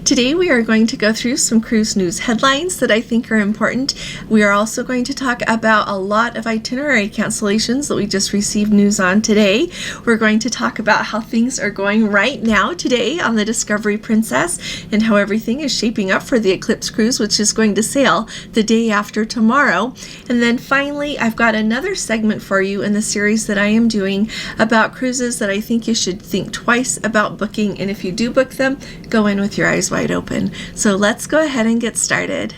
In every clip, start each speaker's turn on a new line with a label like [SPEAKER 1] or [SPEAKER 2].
[SPEAKER 1] Today we are going to go through some cruise news headlines that I think are important. We are also going to talk about a lot of itinerary cancellations that we just received news on today. We're going to talk about how things are going right now today on the Discovery Princess and how everything is shaping up for the Eclipse cruise, which is going to sail the day after tomorrow. And then finally, I've got another segment for you in the series that I am doing about cruises that I think you should think twice about booking, and if you do book them, go in with your eyes wide open. So let's go ahead and get started.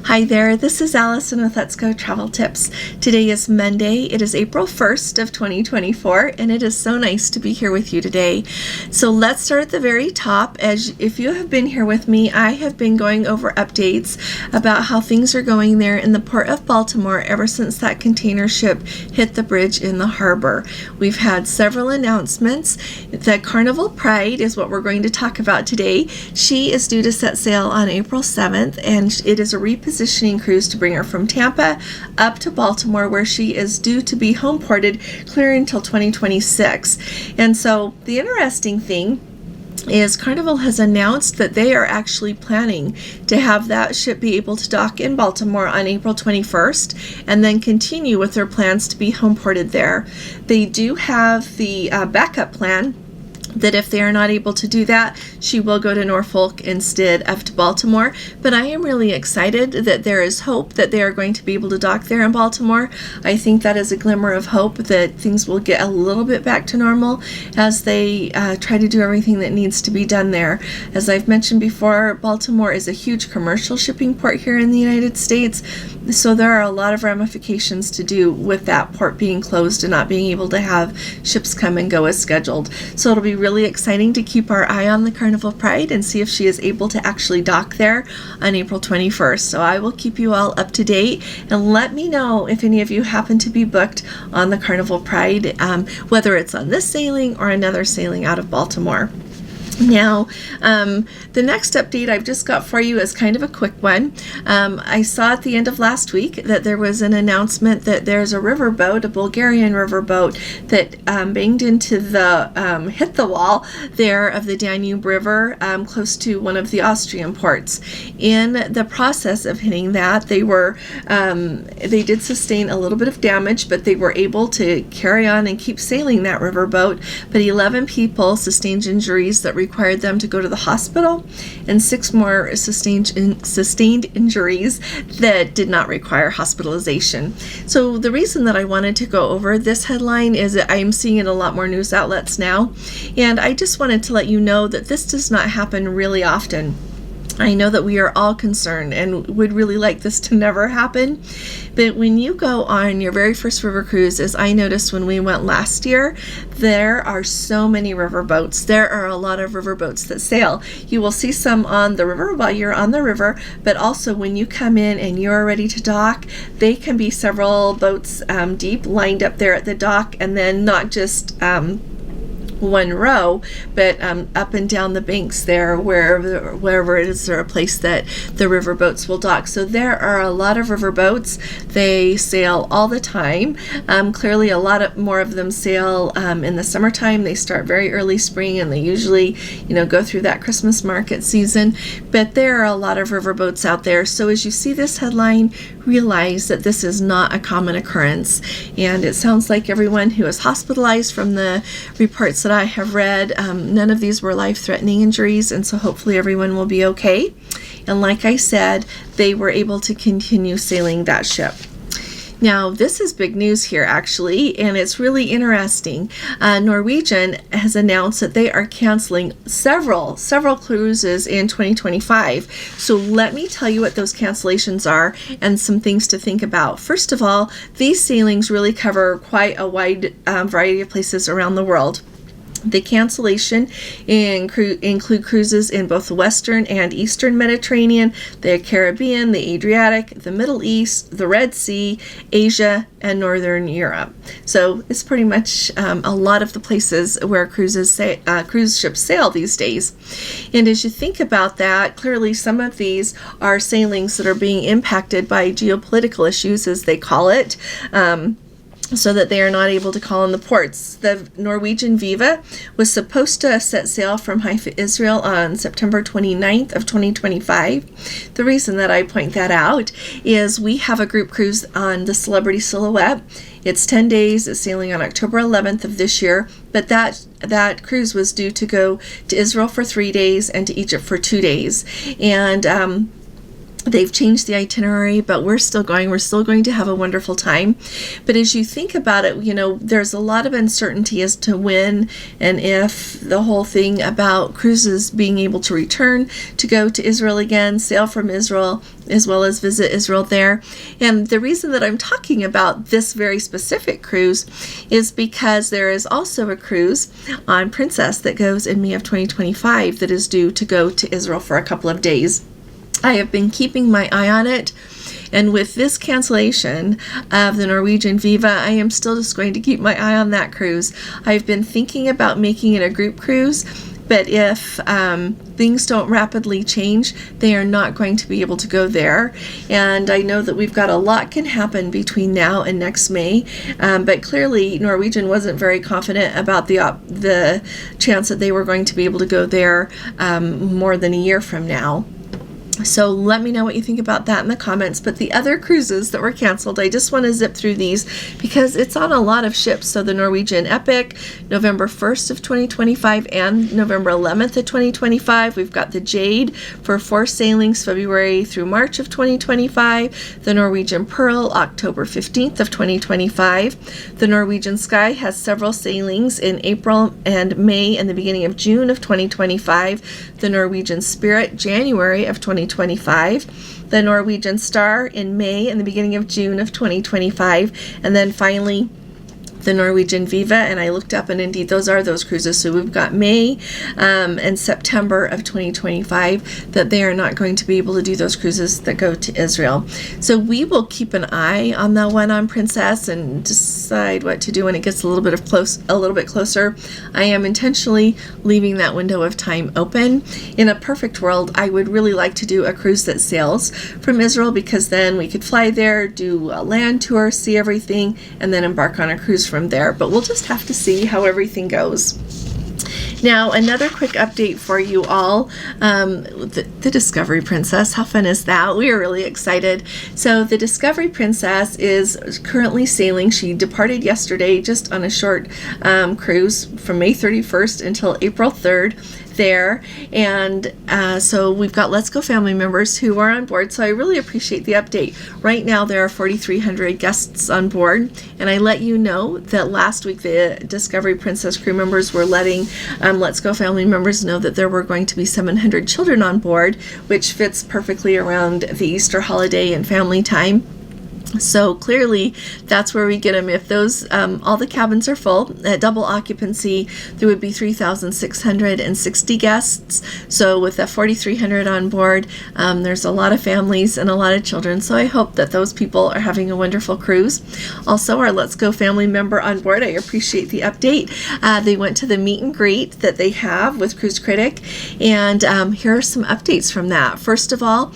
[SPEAKER 1] Hi there, this is Allison with Let's Go Travel Tips. Today is Monday. It is April 1st of 2024, and it is so nice to be here with you today. So let's start at the very top. If you have been here with me, I have been going over updates about how things are going there in the port of Baltimore ever since that container ship hit the bridge in the harbor. We've had several announcements. The Carnival Pride is what we're going to talk about today. She is due to set sail on April 7th, and it is a repositioning cruise to bring her from Tampa up to Baltimore, where she is due to be home ported clear until 2026. And so the interesting thing is Carnival has announced that they are actually planning to have that ship be able to dock in Baltimore on April 21st and then continue with their plans to be home ported there. They do have the backup plan that if they are not able to do that, she will go to Norfolk instead of to Baltimore. But I am really excited that there is hope that they are going to be able to dock there in Baltimore. I think that is a glimmer of hope that things will get a little bit back to normal as they try to do everything that needs to be done there. As I've mentioned before, Baltimore is a huge commercial shipping port here in the United States, so there are a lot of ramifications to do with that port being closed and not being able to have ships come and go as scheduled. So it'll be really exciting to keep our eye on the Carnival Pride and see if she is able to actually dock there on April 21st. So I will keep you all up to date, and let me know if any of you happen to be booked on the Carnival Pride, whether it's on this sailing or another sailing out of Baltimore. Now, the next update I've just got for you is kind of a quick one. I saw at the end of last week that there was an announcement that there's a riverboat, a Bulgarian riverboat, that banged into hit the wall there of the Danube River close to one of the Austrian ports. In the process of hitting that, they did sustain a little bit of damage, but they were able to carry on and keep sailing that riverboat. But 11 people sustained injuries that required them to go to the hospital, and 6 more sustained injuries that did not require hospitalization. So the reason that I wanted to go over this headline is that I'm seeing it in a lot more news outlets now, and I just wanted to let you know that this does not happen really often. I know that we are all concerned and would really like this to never happen, but when you go on your very first river cruise, as I noticed when we went last year, there are so many river boats. There are a lot of river boats that sail. You will see some on the river while you're on the river, but also when you come in and you're ready to dock, they can be several boats deep lined up there at the dock, and then not just one row, but up and down the banks there, wherever it is there a place that the river boats will dock. So there are a lot of river boats. They sail all the time. Clearly a lot more of them sail in the summertime. They start very early spring, and they usually go through that Christmas market season. But there are a lot of river boats out there. So as you see this headline, realize that this is not a common occurrence. And it sounds like everyone who is hospitalized, from the reports that I have read, none of these were life-threatening injuries, and so hopefully everyone will be okay. And like I said, they were able to continue sailing that ship. Now, this is big news here, actually, and it's really interesting. Norwegian has announced that they are canceling several cruises in 2025. So let me tell you what those cancellations are and some things to think about. First of all, these sailings really cover quite a wide variety of places around the world. The cancellation include cruises in both the Western and Eastern Mediterranean, the Caribbean, the Adriatic, the Middle East, the Red Sea, Asia, and Northern Europe. So it's pretty much a lot of the places where cruise ships sail these days. And as you think about that, clearly some of these are sailings that are being impacted by geopolitical issues, as they call it. So that they are not able to call in the ports. The Norwegian Viva was supposed to set sail from Haifa, Israel on September 29th of 2025. The reason that I point that out is we have a group cruise on the Celebrity Silhouette. It's 10 days. It's sailing on October 11th of this year, but that cruise was due to go to Israel for 3 days and to Egypt for 2 days. And they've changed the itinerary, but we're still going. We're still going to have a wonderful time. But as you think about it, there's a lot of uncertainty as to when and if the whole thing about cruises being able to return to go to Israel again, sail from Israel, as well as visit Israel there. And the reason that I'm talking about this very specific cruise is because there is also a cruise on Princess that goes in May of 2025 that is due to go to Israel for a couple of days. I have been keeping my eye on it, and with this cancellation of the Norwegian Viva, I am still just going to keep my eye on that cruise. I've been thinking about making it a group cruise, but if things don't rapidly change, they are not going to be able to go there. And I know that we've got a lot can happen between now and next May, but clearly Norwegian wasn't very confident about the chance that they were going to be able to go there more than a year from now. So let me know what you think about that in the comments. But the other cruises that were canceled, I just want to zip through these because it's on a lot of ships. So the Norwegian Epic, November 1st of 2025 and November 11th of 2025. We've got the Jade for 4 sailings, February through March of 2025. The Norwegian Pearl, October 15th of 2025. The Norwegian Sky has several sailings in April and May and the beginning of June of 2025. The Norwegian Spirit, January of 2025. The Norwegian Star in May and the beginning of June of 2025, and then finally the Norwegian Viva, and I looked up and indeed those are those cruises. So we've got May and September of 2025 that they are not going to be able to do those cruises that go to Israel. So we will keep an eye on that one on Princess and decide what to do when it gets a little bit closer. I am intentionally leaving that window of time open. In a perfect world, I would really like to do a cruise that sails from Israel, because then we could fly there, do a land tour, see everything, and then embark on a cruise from there. But we'll just have to see how everything goes. Now, another quick update for you all. The Discovery Princess, how fun is that? We are really excited. So the Discovery Princess is currently sailing. She departed yesterday just on a short cruise from May 31st until April 3rd there, and so we've got Let's Go family members who are on board, so I really appreciate the update. Right now there are 4,300 guests on board, and I let you know that last week the Discovery Princess crew members were letting Let's Go family members know that there were going to be 700 children on board, which fits perfectly around the Easter holiday and family time. So clearly that's where we get them. If those all the cabins are full at double occupancy, there would be 3,660 guests. So with the 4,300 on board, there's a lot of families and a lot of children. So I hope that those people are having a wonderful cruise. Also, our Let's Go family member on board, I appreciate the update. They went to the meet and greet that they have with Cruise Critic, and here are some updates from that. First of all,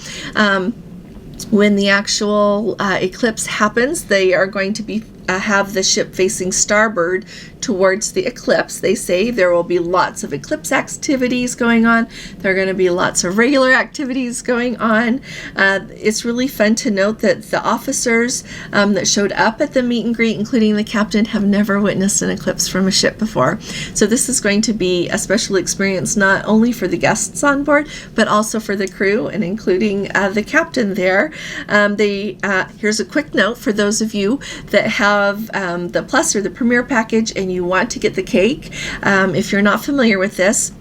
[SPEAKER 1] when the actual eclipse happens, they are going to be have the ship facing starboard towards the eclipse. They say there will be lots of eclipse activities going on. There are going to be lots of regular activities going on. It's really fun to note that the officers that showed up at the meet and greet, including the captain, have never witnessed an eclipse from a ship before. So this is going to be a special experience not only for the guests on board, but also for the crew, and including the captain there. Here's a quick note for those of you that have the Plus or the Premier package and you want to get the cake. If you're not familiar with this,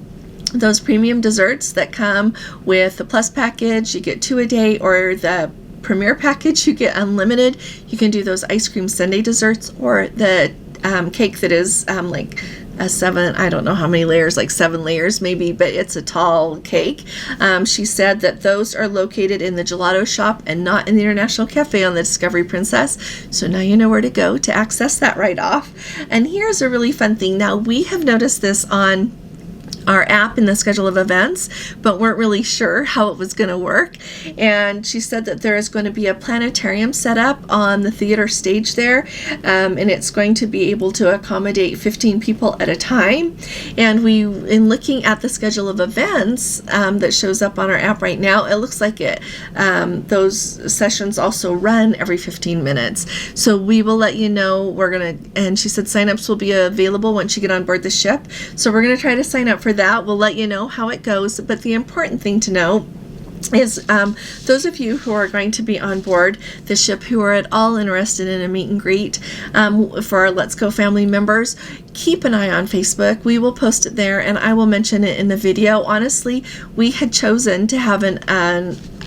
[SPEAKER 1] those premium desserts that come with the Plus package, you get 2 a day, or the Premier package, you get unlimited. You can do those ice cream sundae desserts or the cake that is I don't know how many layers, like 7 layers maybe, but it's a tall cake. She said that those are located in the gelato shop and not in the International Cafe on the Discovery Princess. So now you know where to go to access that right off. And here's a really fun thing. Now, we have noticed this on our app in the schedule of events, but weren't really sure how it was going to work. And she said that there is going to be a planetarium set up on the theater stage there, and it's going to be able to accommodate 15 people at a time. And in looking at the schedule of events that shows up on our app right now, it looks like those sessions also run every 15 minutes. So we will let you know. And she said signups will be available once you get on board the ship. So we're going to try to sign up for that. We'll let you know how it goes. But the important thing to know is those of you who are going to be on board the ship who are at all interested in a meet and greet for our Let's Go family members, keep an eye on Facebook. We will post it there, and I will mention it in the video. Honestly, we had chosen to have an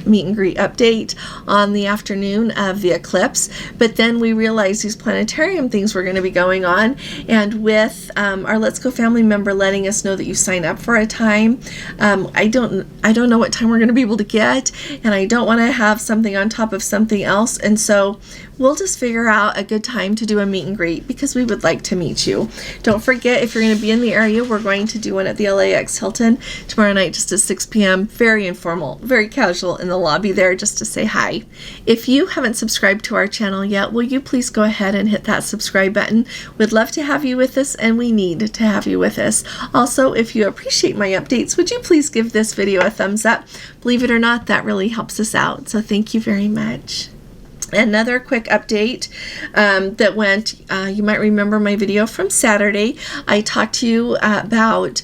[SPEAKER 1] meet and greet update on the afternoon of the eclipse, but then we realized these planetarium things were going to be going on, and with our Let's Go family member letting us know that you sign up for a time, I don't know what time we're going to be able to get, and I don't want to have something on top of something else, and so we'll just figure out a good time to do a meet and greet because we would like to meet you. Don't forget, if you're going to be in the area, we're going to do one at the LAX Hilton tomorrow night just at 6 p.m. Very informal, very casual in the lobby there just to say hi. If you haven't subscribed to our channel yet, will you please go ahead and hit that subscribe button? We'd love to have you with us, and we need to have you with us. Also, if you appreciate my updates, would you please give this video a thumbs up? Believe it or not, that really helps us out. So thank you very much. Another quick update that went, you might remember my video from Saturday. I talked to you about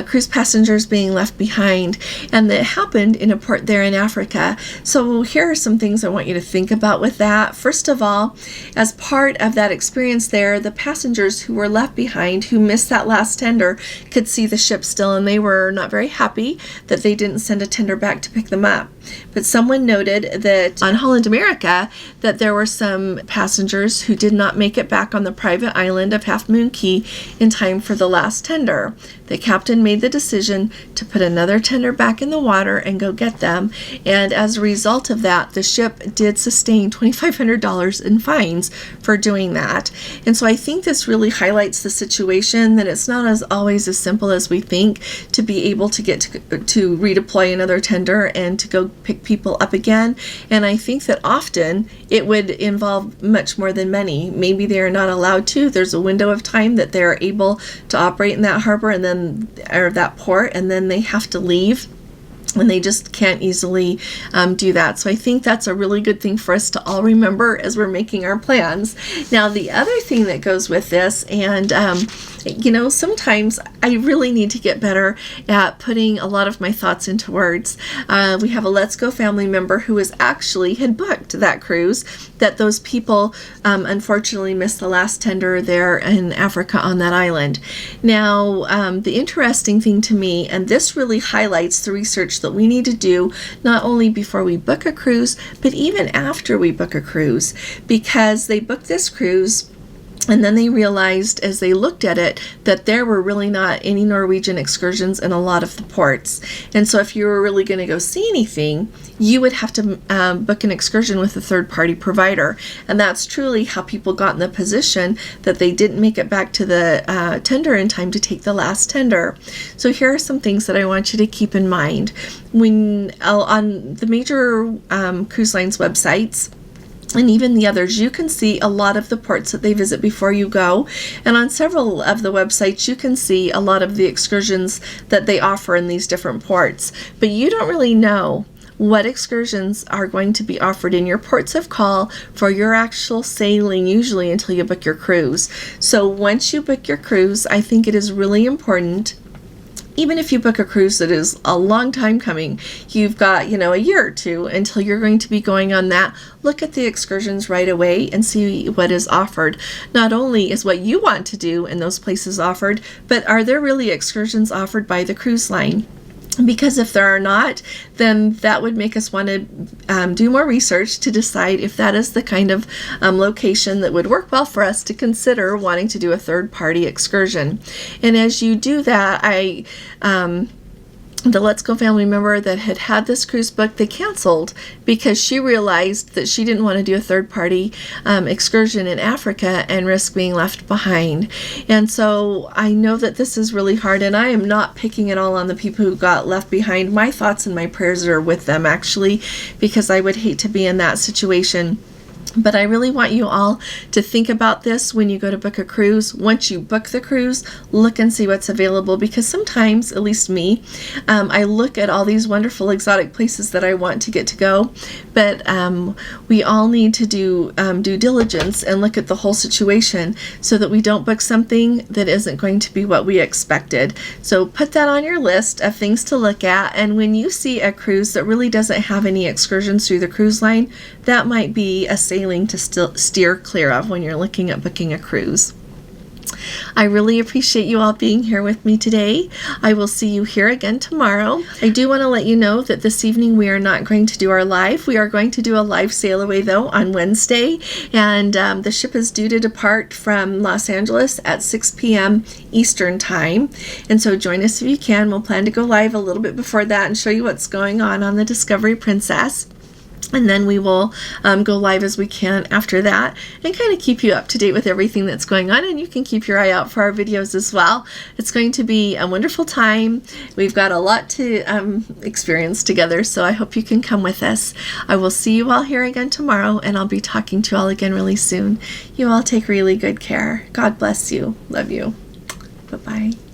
[SPEAKER 1] cruise passengers being left behind, and that happened in a port there in Africa. So here are some things I want you to think about with that. First of all, as part of that experience there, the passengers who were left behind, who missed that last tender, could see the ship still, and they were not very happy that they didn't send a tender back to pick them up. But someone noted that on Holland America, that there were some passengers who did not make it back on the private island of Half Moon Cay in time for the last tender. The captain made the decision to put another tender back in the water and go get them, and as a result of that, the ship did sustain $2,500 in fines for doing that. And so I think this really highlights the situation, that it's not always as simple as we think to be able to get to redeploy another tender and to go pick people up again. And I think that often it would involve much more than money. Maybe they are not allowed to. There's a window of time that they're able to operate in that harbor or that port, and then they have to leave. And they just can't easily do that. So I think that's a really good thing for us to all remember as we're making our plans. Now, the other thing that goes with this, and sometimes I really need to get better at putting a lot of my thoughts into words. We have a Let's Go family member who had booked that cruise, that those people unfortunately missed the last tender there in Africa on that island. Now, the interesting thing to me, and this really highlights the research that we need to do not only before we book a cruise, but even after we book a cruise, because they booked this cruise and then they realized as they looked at it that there were really not any Norwegian excursions in a lot of the ports. And so if you were really going to go see anything, you would have to book an excursion with a third-party provider. And that's truly how people got in the position that they didn't make it back to the tender in time to take the last tender. So here are some things that I want you to keep in mind. When on the major cruise lines websites, and even the others, you can see a lot of the ports that they visit before you go. And on several of the websites, you can see a lot of the excursions that they offer in these different ports. But you don't really know what excursions are going to be offered in your ports of call for your actual sailing, usually until you book your cruise. So once you book your cruise, I think it is really important. Even if you book a cruise that is a long time coming, you've got, a year or two until you're going to be going on that. Look at the excursions right away and see what is offered. Not only is what you want to do in those places offered, but are there really excursions offered by the cruise line? Because if there are not, then that would make us want to do more research to decide if that is the kind of location that would work well for us to consider wanting to do a third-party excursion. And as you do that, the Let's Go family member that had this cruise booked, they canceled because she realized that she didn't want to do a third-party excursion in Africa and risk being left behind. And so I know that this is really hard, and I am not picking it all on the people who got left behind. My thoughts and my prayers are with them, actually, because I would hate to be in that situation. But I really want you all to think about this when you go to book a cruise. Once you book the cruise, look and see what's available, because sometimes, at least me, I look at all these wonderful exotic places that I want to get to go, but we all need to do due diligence and look at the whole situation so that we don't book something that isn't going to be what we expected. So put that on your list of things to look at, and when you see a cruise that really doesn't have any excursions through the cruise line, that might be a sailing to steer clear of when you're looking at booking a cruise. I really appreciate you all being here with me today. I will see you here again tomorrow. I do want to let you know that this evening we are not going to do our live. We are going to do a live sail away though on Wednesday, and the ship is due to depart from Los Angeles at 6 p.m. Eastern time. And so join us if you can. We'll plan to go live a little bit before that and show you what's going on the Discovery Princess. And then we will go live as we can after that and kind of keep you up to date with everything that's going on. And you can keep your eye out for our videos as well. It's going to be a wonderful time. We've got a lot to experience together, so I hope you can come with us. I will see you all here again tomorrow, and I'll be talking to you all again really soon. You all take really good care. God bless you. Love you. Bye-bye.